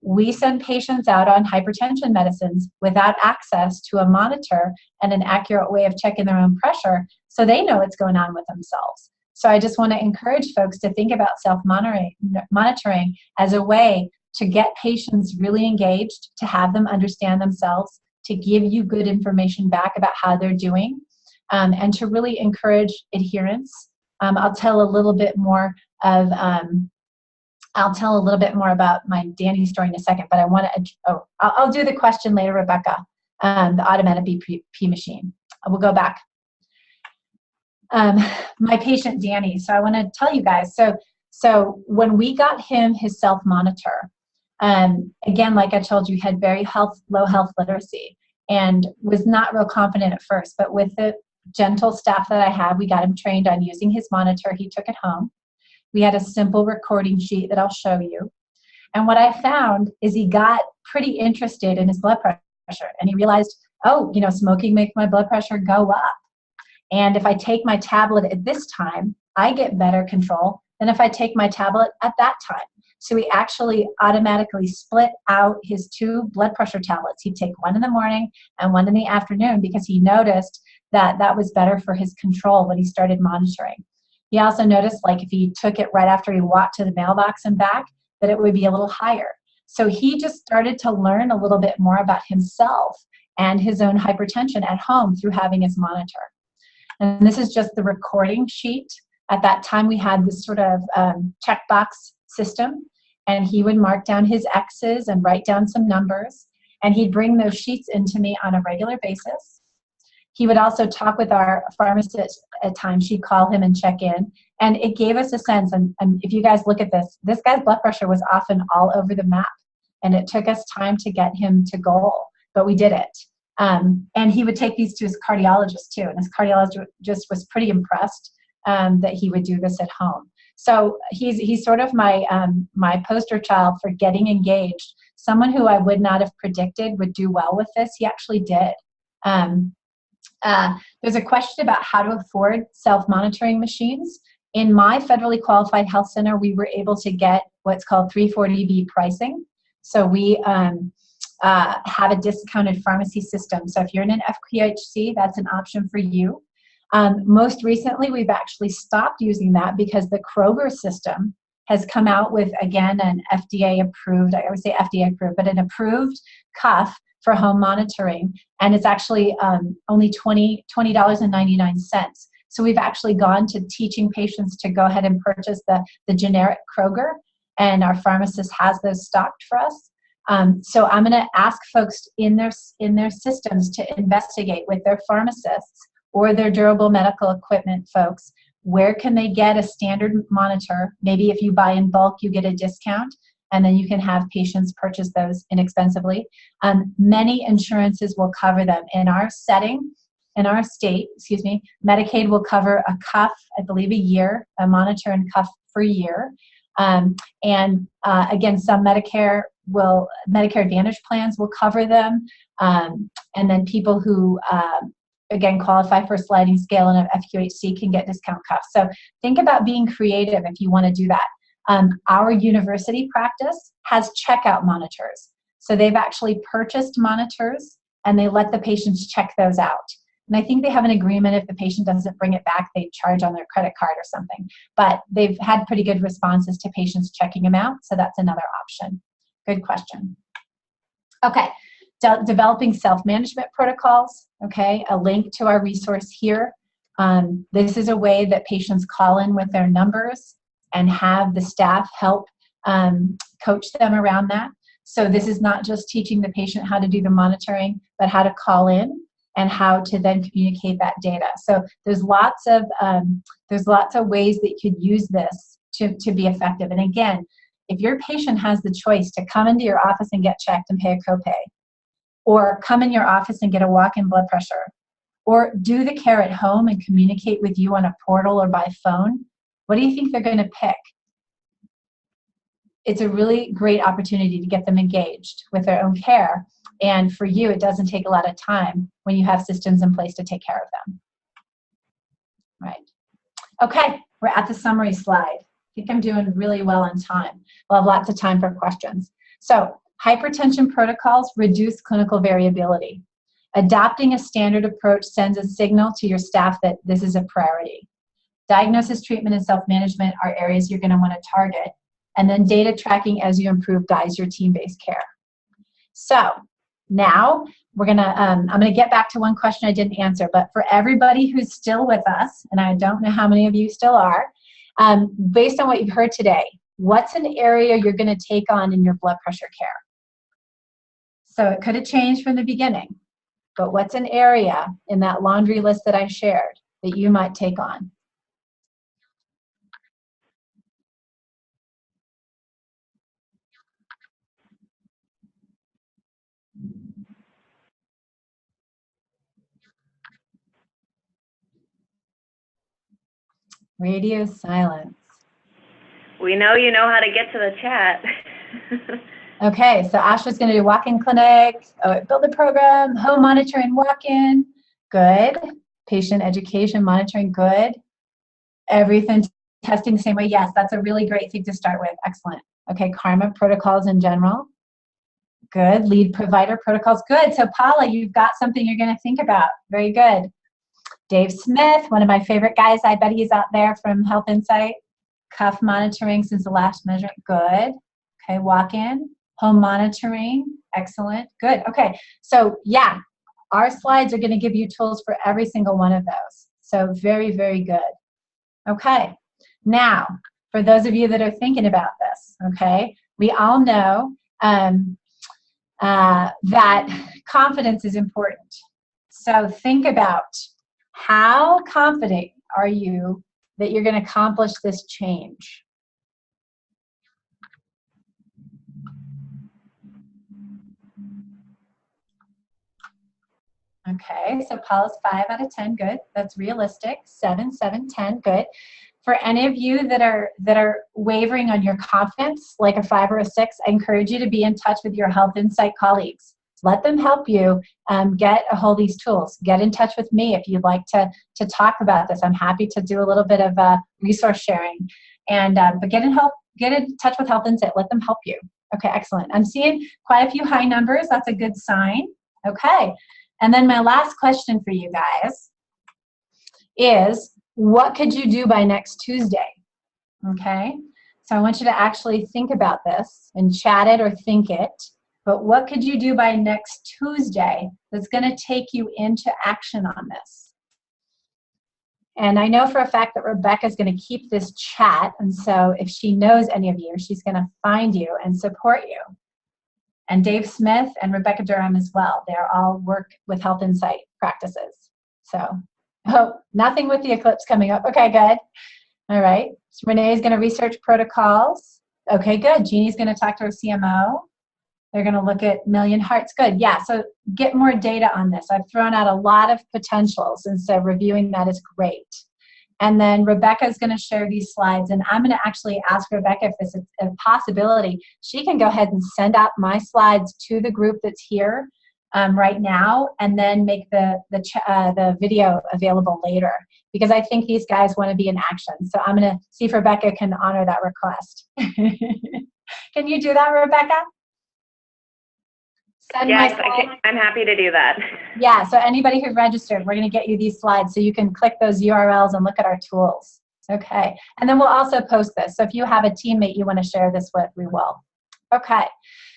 [SPEAKER 2] We send patients out on hypertension medicines without access to a monitor and an accurate way of checking their own pressure, so they know what's going on with themselves. So I just want to encourage folks to think about self-monitoring as a way to get patients really engaged, to have them understand themselves, to give you good information back about how they're doing, and to really encourage adherence. I'll tell a little bit more about my Danny story in a second, but I want to, I'll do the question later, Rebecca, the automatic BP machine. We'll go back. My patient Danny, so I want to tell you guys, so when we got him his self-monitor, again, like I told you, he had very low health literacy and was not real confident at first, but with the gentle staff that I had, we got him trained on using his monitor. He took it home. We had a simple recording sheet that I'll show you. And what I found is he got pretty interested in his blood pressure, and he realized, oh, smoking makes my blood pressure go up. And if I take my tablet at this time, I get better control than if I take my tablet at that time. So he actually automatically split out his 2 blood pressure tablets. He'd take one in the morning and one in the afternoon because he noticed that that was better for his control when he started monitoring. He also noticed, like, if he took it right after he walked to the mailbox and back, that it would be a little higher. So he just started to learn a little bit more about himself and his own hypertension at home through having his monitor. And this is just the recording sheet. At that time, we had this sort of checkbox system, and he would mark down his X's and write down some numbers, and he'd bring those sheets into me on a regular basis. He would also talk with our pharmacist at times. She'd call him and check in, and it gave us a sense, and if you guys look at this guy's blood pressure was often all over the map, and it took us time to get him to goal, but we did it. And he would take these to his cardiologist too, and his cardiologist was pretty impressed that he would do this at home. So he's sort of my my poster child for getting engaged. Someone who I would not have predicted would do well with this, he actually did. There's a question about how to afford self-monitoring machines. In my federally qualified health center, we were able to get what's called 340B pricing. So we have a discounted pharmacy system. So if you're in an FQHC, that's an option for you. Most recently, we've actually stopped using that because the Kroger system has come out with, again, an FDA approved, I would say FDA approved, but an approved cuff for home monitoring. And it's actually only $20.99. So we've actually gone to teaching patients to go ahead and purchase the generic Kroger, and our pharmacist has those stocked for us. So I'm going to ask folks in their systems to investigate with their pharmacists or their durable medical equipment folks, where can they get a standard monitor? Maybe if you buy in bulk, you get a discount, and then you can have patients purchase those inexpensively. Many insurances will cover them. In our setting, in our state, Medicaid will cover a cuff, I believe, a year, a monitor and cuff for a year. Again, some Medicare Advantage plans will cover them. And then people who, again, qualify for a sliding scale and an FQHC can get discount cuffs. So think about being creative if you want to do that. Our university practice has checkout monitors. So they've actually purchased monitors and they let the patients check those out. And I think they have an agreement if the patient doesn't bring it back, they charge on their credit card or something. But they've had pretty good responses to patients checking them out, so that's another option. Good question. Okay, developing self-management protocols. Okay, a link to our resource here. This is a way that patients call in with their numbers and have the staff help coach them around that. So this is not just teaching the patient how to do the monitoring, but how to call in and how to then communicate that data. So there's lots of ways that you could use this to be effective. And again, if your patient has the choice to come into your office and get checked and pay a copay, or come in your office and get a walk-in blood pressure, or do the care at home and communicate with you on a portal or by phone, what do you think they're going to pick? It's a really great opportunity to get them engaged with their own care. And for you, it doesn't take a lot of time when you have systems in place to take care of them. Right. Okay, we're at the summary slide. I think I'm doing really well on time. We'll have lots of time for questions. So, hypertension protocols reduce clinical variability. Adopting a standard approach sends a signal to your staff that this is a priority. Diagnosis, treatment, and self-management are areas you're going to want to target. And then data tracking as you improve guides your team-based care. So, now we're gonna, I'm gonna get back to one question I didn't answer, but for everybody who's still with us, and I don't know how many of you still are, based on what you've heard today, what's an area you're gonna take on in your blood pressure care? So it could have changed from the beginning, but what's an area in that laundry list that I shared that you might take on? Radio silence.
[SPEAKER 1] We know you know how to get to the chat.
[SPEAKER 2] Okay, so Ashla's going to do walk-in clinic, build a program, home monitoring walk-in, good. Patient education monitoring, good. Everything testing the same way, yes, that's a really great thing to start with, excellent. Okay, karma protocols in general, good. Lead provider protocols, good. So Paula, you've got something you're going to think about, very good. Dave Smith, one of my favorite guys, I bet he's out there from HealthInsight. Cuff monitoring since the last measure, good. Okay, walk-in. Home monitoring, excellent, good. Okay, so yeah, our slides are going to give you tools for every single one of those. So very, very good. Okay, now, for those of you that are thinking about this, okay, we all know that confidence is important. So think about how confident are you that you're going to accomplish this change? Okay, so Paula's 5 out of 10, good. That's realistic. 7, 7, 10, good. For any of you that are wavering on your confidence, like a 5 or a 6, I encourage you to be in touch with your HealthInsight colleagues. Let them help you get a hold of these tools. Get in touch with me if you'd like to talk about this. I'm happy to do a little bit of resource sharing. And but get in touch with HealthInsight. Let them help you. Okay, excellent. I'm seeing quite a few high numbers. That's a good sign. Okay. And then my last question for you guys is, what could you do by next Tuesday? Okay, so I want you to actually think about this and chat it or think it, but what could you do by next Tuesday that's going to take you into action on this? And I know for a fact that Rebecca's going to keep this chat, and so if she knows any of you, she's going to find you and support you. And Dave Smith and Rebecca Durham as well. They're all work with HealthInsight practices. So, oh, nothing with the eclipse coming up. Okay, good. All right. So Renee is going to research protocols. Okay, good. Jeannie's going to talk to her CMO. They're going to look at Million Hearts. Good. Yeah, so get more data on this. I've thrown out a lot of potentials, and so reviewing that is great. And then Rebecca is going to share these slides, and I'm going to actually ask Rebecca if this is a possibility. She can go ahead and send out my slides to the group that's here right now, and then make the video available later, because I think these guys want to be in action. So I'm going to see if Rebecca can honor that request. Can you do that, Rebecca?
[SPEAKER 1] Yes, I'm happy to do that.
[SPEAKER 2] Yeah, so anybody who registered, we're going to get you these slides so you can click those URLs and look at our tools. Okay, and then we'll also post this. So if you have a teammate you want to share this with, we will. Okay,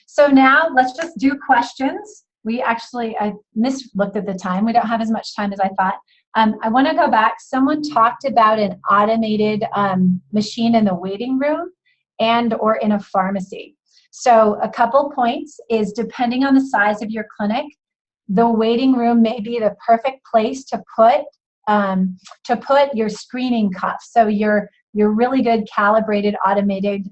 [SPEAKER 2] so now let's just do questions. I looked at the time. We don't have as much time as I thought. I want to go back. Someone talked about an automated machine in the waiting room and or in a pharmacy. So a couple points is, depending on the size of your clinic, the waiting room may be the perfect place to put your screening cuff. So your really good calibrated automated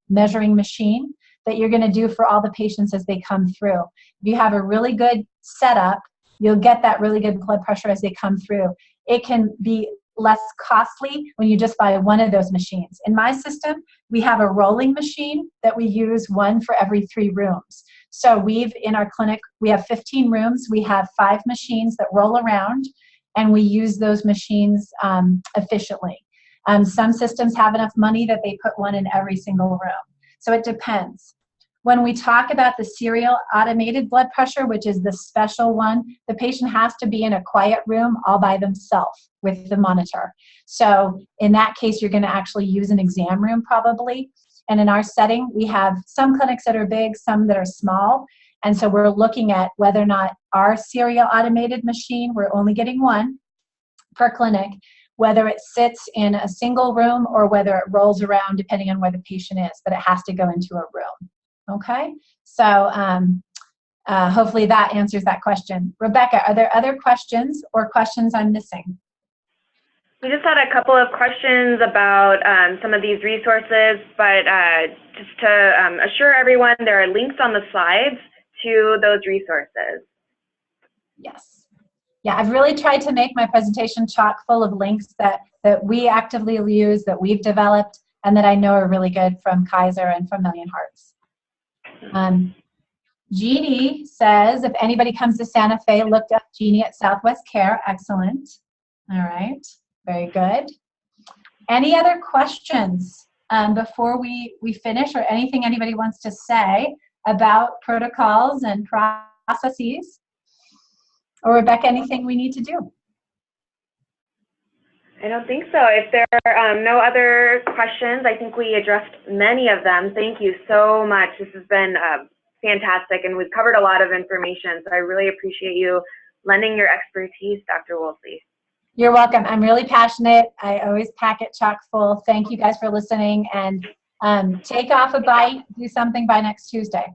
[SPEAKER 2] measuring machine that you're going to do for all the patients as they come through. If you have a really good setup, you'll get that really good blood pressure as they come through. It can be less costly when you just buy one of those machines. In my system, we have a rolling machine that we use, one for every 3 rooms. So in our clinic, we have 15 rooms. We have 5 machines that roll around, and we use those machines efficiently. Some systems have enough money that they put one in every single room. So it depends. When we talk about the serial automated blood pressure, which is the special one, the patient has to be in a quiet room all by themselves with the monitor. So in that case, you're going to actually use an exam room probably. And in our setting, we have some clinics that are big, some that are small. And so we're looking at whether or not our serial automated machine, we're only getting one per clinic, whether it sits in a single room or whether it rolls around depending on where the patient is, but it has to go into a room. Okay, so hopefully that answers that question. Rebecca, are there other questions or questions I'm missing?
[SPEAKER 1] We just had a couple of questions about some of these resources, but just to assure everyone, there are links on the slides to those resources.
[SPEAKER 2] Yes. Yeah, I've really tried to make my presentation chock full of links that we actively use, that we've developed, and that I know are really good from Kaiser and from Million Hearts. Jeannie says, if anybody comes to Santa Fe, look up Jeannie at Southwest Care. Excellent. All right. Very good. Any other questions before we finish, or anything anybody wants to say about protocols and processes? Or Rebecca, anything we need to do?
[SPEAKER 1] I don't think so. If there are no other questions, I think we addressed many of them. Thank you so much. This has been fantastic, and we've covered a lot of information, so I really appreciate you lending your expertise, Dr. Woolsey.
[SPEAKER 2] You're welcome. I'm really passionate. I always pack it chock full. Thank you guys for listening, and take off a bite, do something by next Tuesday.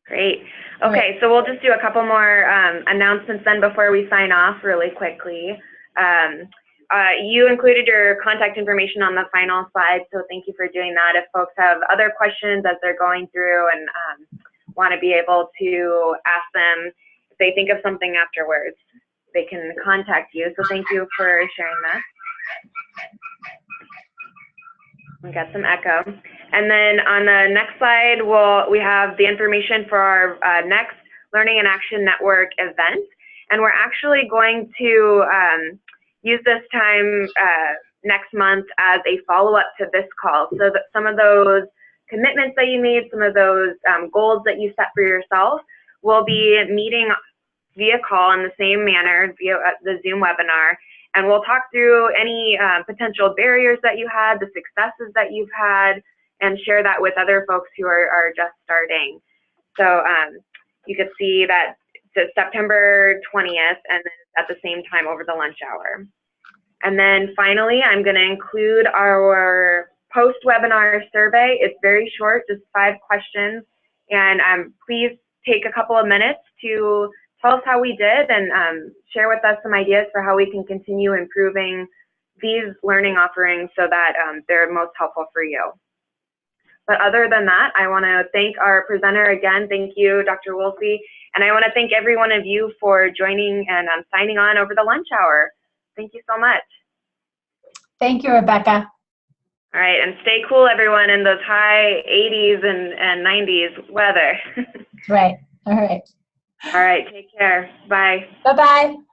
[SPEAKER 1] Great. Okay, so we'll just do a couple more announcements then before we sign off really quickly. You included your contact information on the final slide, so thank you for doing that. If folks have other questions as they're going through and want to be able to ask them, if they think of something afterwards, they can contact you. So thank you for sharing that. We got some echo. And then on the next slide, we have the information for our next Learning in Action Network event. And we're actually going to use this time next month as a follow-up to this call. So that some of those commitments that you made, some of those goals that you set for yourself, will be meeting via call in the same manner, via the Zoom webinar. And we'll talk through any potential barriers that you had, the successes that you've had, and share that with other folks who are just starting. So you can see that it's September 20th, and then at the same time over the lunch hour. And then finally, I'm going to include our post-webinar survey. It's very short, just 5 questions. And please take a couple of minutes to tell us how we did and share with us some ideas for how we can continue improving these learning offerings so that they're most helpful for you. But other than that, I want to thank our presenter again. Thank you, Dr. Woolsey. And I want to thank every one of you for joining and signing on over the lunch hour. Thank you so much.
[SPEAKER 2] Thank you, Rebecca.
[SPEAKER 1] All right, and stay cool, everyone, in those high 80s and 90s weather.
[SPEAKER 2] Right. All right.
[SPEAKER 1] All right, take care. Bye.
[SPEAKER 2] Bye-bye.